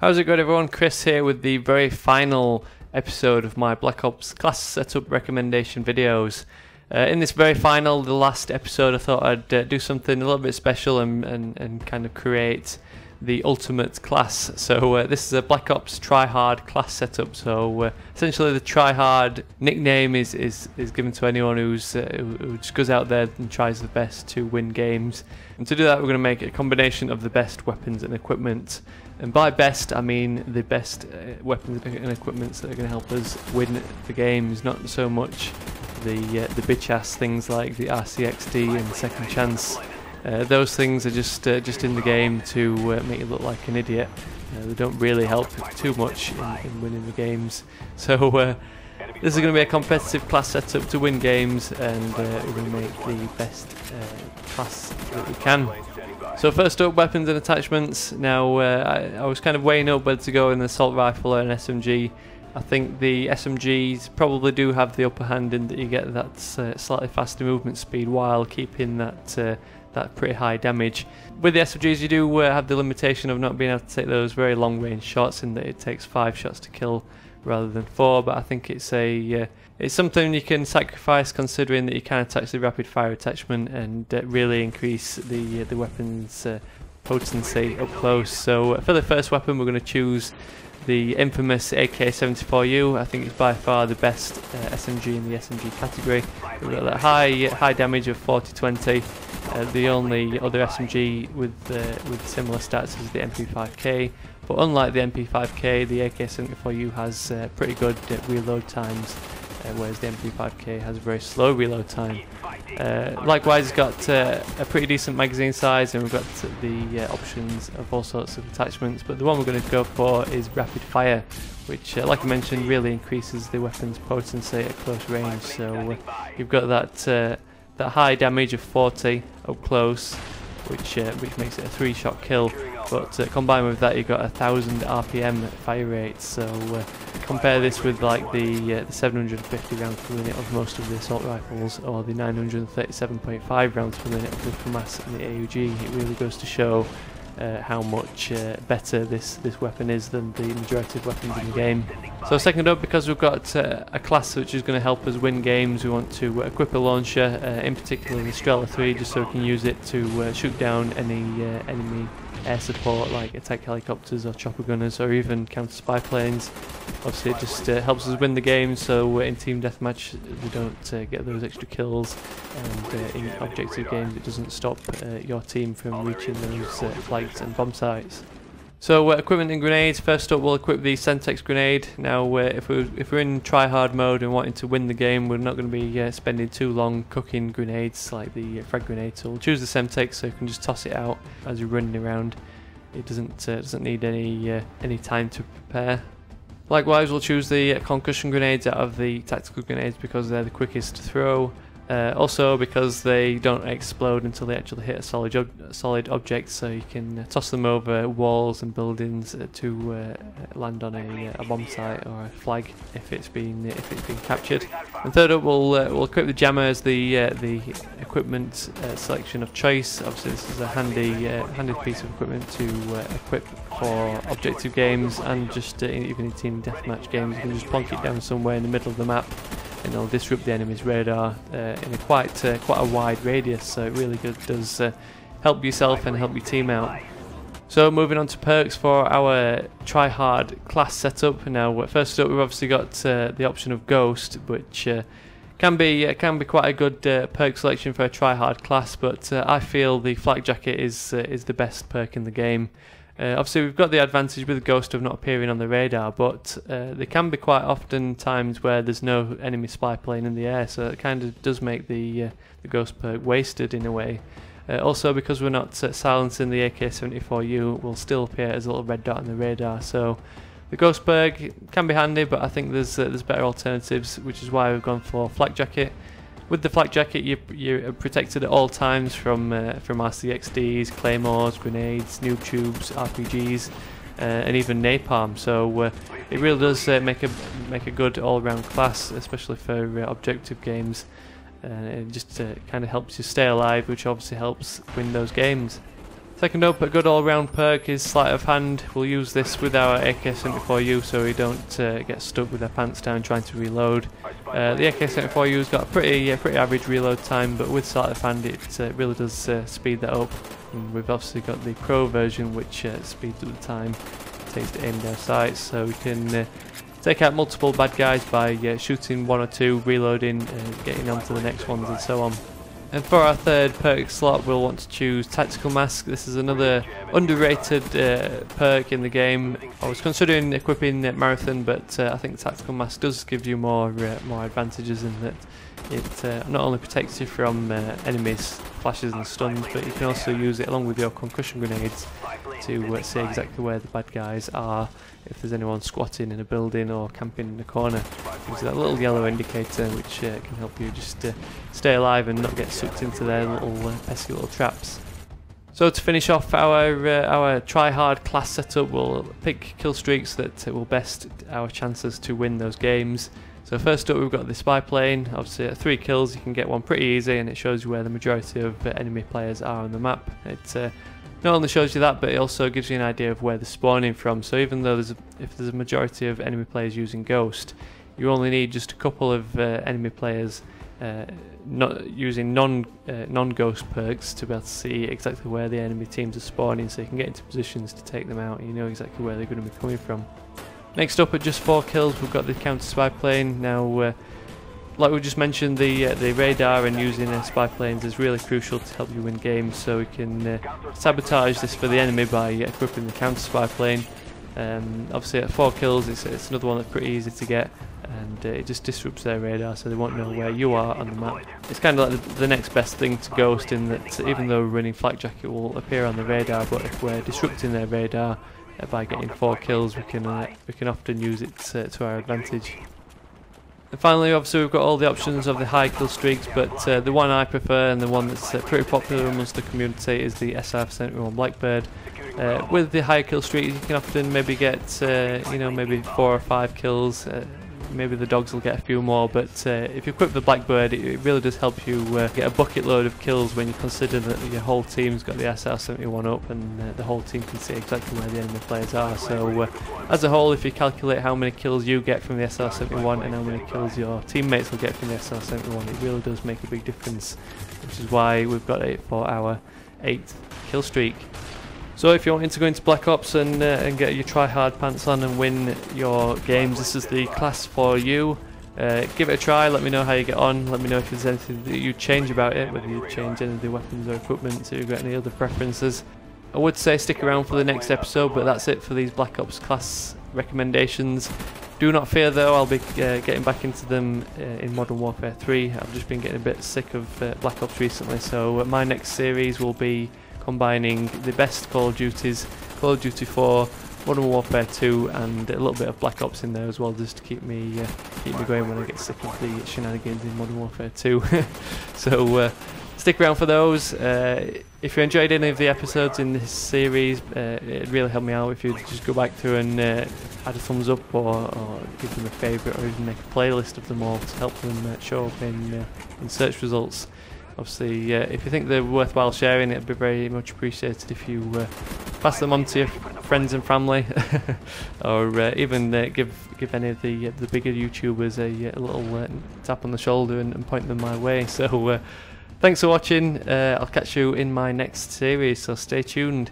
How's it going, everyone? Chris here with the very final episode of my Black Ops class setup recommendation videos. In this very final, the last episode, I thought I'd do something a little bit special and kind of create the ultimate class. So this is a Black Ops try-hard class setup. So essentially the try-hard nickname is given to anyone who just goes out there and tries the best to win games. And to do that, we're going to make a combination of the best weapons and equipment. And by best, I mean the best weapons and equipment that are going to help us win the games, not so much the bitch-ass things like the RCXD and Second Chance. Those things are just in the game to make you look like an idiot. They don't really help too much in winning the games. So this is going to be a competitive class setup to win games, and we're going to make the best class that we can. So first up, weapons and attachments. Now I was kind of weighing up whether to go in the assault rifle or an SMG. I think the SMGs probably do have the upper hand in that you get that slightly faster movement speed while keeping that pretty high damage. With the SMGs, you do have the limitation of not being able to take those very long range shots, in that it takes 5 shots to kill rather than 4. But I think it's something you can sacrifice, considering that you can attach the rapid fire attachment and really increase the weapon's potency up close. So for the first weapon, we're going to choose the infamous AK74U. I think it's by far the best SMG in the SMG category. We've got that high damage of 40-20. The only other SMG with similar stats is the MP5K, but unlike the MP5K, the AK74U has pretty good reload times, whereas the MP5K has a very slow reload time. Likewise, it's got a pretty decent magazine size, and we've got the options of all sorts of attachments, but the one we're going to go for is rapid fire, which like I mentioned really increases the weapon's potency at close range. So you've got that high damage of 40 up close, which makes it a 3-shot kill, but combined with that, you've got 1000 RPM fire rate. So compare this with like the 750 rounds per minute of most of the assault rifles, or the 937.5 rounds per minute of the FAMAS and the AUG. It really goes to show how much better this weapon is than the majority of weapons in the game. So second up, because we've got a class which is going to help us win games, we want to equip a launcher, in particular the Strela 3, just so we can use it to shoot down any enemy air support like attack helicopters or chopper gunners, or even counter spy planes. Obviously it just helps us win the game, so in team deathmatch we don't get those extra kills, and in objective games it doesn't stop your team from reaching those flags and bomb sites. So equipment and grenades. First up, we'll equip the Semtex Grenade. Now if we're in try-hard mode and wanting to win the game, we're not going to be spending too long cooking grenades like the frag grenade, so we'll choose the Semtex so you can just toss it out as you're running around. It doesn't need any time to prepare. Likewise, we'll choose the Concussion Grenades out of the tactical grenades because they're the quickest to throw. Also because they don't explode until they actually hit a solid object, so you can toss them over walls and buildings to land on a bomb site or a flag if it's been captured. And third up, we'll equip the jammer as the equipment selection of choice. Obviously, this is a handy piece of equipment to equip for objective games, and just even in team deathmatch games, you can just plonk it down somewhere in the middle of the map, and it'll disrupt the enemy's radar in a quite a wide radius. So it really does help yourself and help your team out. So moving on to perks for our try-hard class setup. Now first up, we've obviously got the option of Ghost, which can be quite a good perk selection for a try-hard class, but I feel the Flak Jacket is the best perk in the game. Obviously we've got the advantage with the Ghost of not appearing on the radar, but there can be quite often times where there's no enemy spy plane in the air, so it kind of does make the Ghost perk wasted in a way. Also, because we're not silencing the AK74U, we'll still appear as a little red dot on the radar, so the Ghost perk can be handy, but I think there's better alternatives, which is why we've gone for Flak Jacket. With the Flak Jacket, you're protected at all times from RCXDs, claymores, grenades, noob tubes, RPGs, and even napalm. So it really does make a good all-round class, especially for objective games. It just kind of helps you stay alive, which obviously helps win those games. Second up, a good all-round perk is Sleight of Hand. We'll use this with our AK74U so we don't get stuck with our pants down trying to reload. The AK74U's got a pretty average reload time, but with Sleight of Hand it really does speed that up. And we've obviously got the Pro version which speeds up the time, takes the aim down sights, so we can take out multiple bad guys by shooting one or two, reloading, getting on to the next ones and so on. And for our third perk slot we'll want to choose Tactical Mask. This is another underrated perk in the game. I was considering equipping Marathon, but I think Tactical Mask does give you more advantages in that it not only protects you from enemies, flashes and stuns, but you can also use it along with your Concussion Grenades to see exactly where the bad guys are. If there's anyone squatting in a building or camping in a corner, there's that little yellow indicator which can help you just stay alive and not get sucked into their little pesky little traps. So to finish off our try-hard class setup, we'll pick Killstreaks that will best our chances to win those games. So first up we've got the spy plane. Obviously at 3 kills you can get one pretty easy, and it shows you where the majority of enemy players are on the map. It not only shows you that, but it also gives you an idea of where they're spawning from. So even though if there's a majority of enemy players using Ghost, you only need just a couple of enemy players not using non-Ghost perks to be able to see exactly where the enemy teams are spawning, so you can get into positions to take them out and you know exactly where they're going to be coming from. Next up at just 4 kills we've got the counter spy plane. Now like we just mentioned, the radar and using spy planes is really crucial to help you win games, so we can sabotage this for the enemy by equipping the counter spy plane. Obviously at 4 kills it's another one that's pretty easy to get, and it just disrupts their radar so they won't know where you are on the map. It's kind of like the next best thing to Ghost, in that even though we're running Flak Jacket will appear on the radar, but if we're disrupting their radar by getting 4 kills we can often use it to our advantage. And finally, obviously we've got all the options of the high kill streaks, but the one I prefer and the one that's pretty popular amongst the community is the AK74U Blackbird. With the high kill streak you can often maybe get maybe 4 or 5 kills. Maybe the dogs will get a few more, but if you equip the Blackbird it really does help you get a bucket load of kills when you consider that your whole team's got the AK74U up and the whole team can see exactly where the enemy players are. So as a whole, if you calculate how many kills you get from the AK74U and how many kills your teammates will get from the AK74U, it really does make a big difference, which is why we've got it for our 8th kill streak. So if you're wanting to go into Black Ops and get your try-hard pants on and win your games, this is the class for you. Give it a try, let me know how you get on, let me know if there's anything that you change about it, whether you change any of the weapons or equipment, so you've got any other preferences. I would say stick around for the next episode, but that's it for these Black Ops class recommendations. Do not fear though, I'll be getting back into them in Modern Warfare 3. I've just been getting a bit sick of Black Ops recently, so my next series will be combining the best Call of Duties, Call of Duty 4, Modern Warfare 2 and a little bit of Black Ops in there as well, just to keep me going when I get sick of the shenanigans in Modern Warfare 2. So stick around for those. If you enjoyed any of the episodes in this series, it'd really help me out if you just go back through and add a thumbs up or give them a favourite, or even make a playlist of them all to help them show up in search results. Obviously, if you think they're worthwhile sharing, it'd be very much appreciated if you pass them on to your friends and family, or even give any of the bigger YouTubers a little tap on the shoulder and point them my way. So thanks for watching. I'll catch you in my next series, so stay tuned.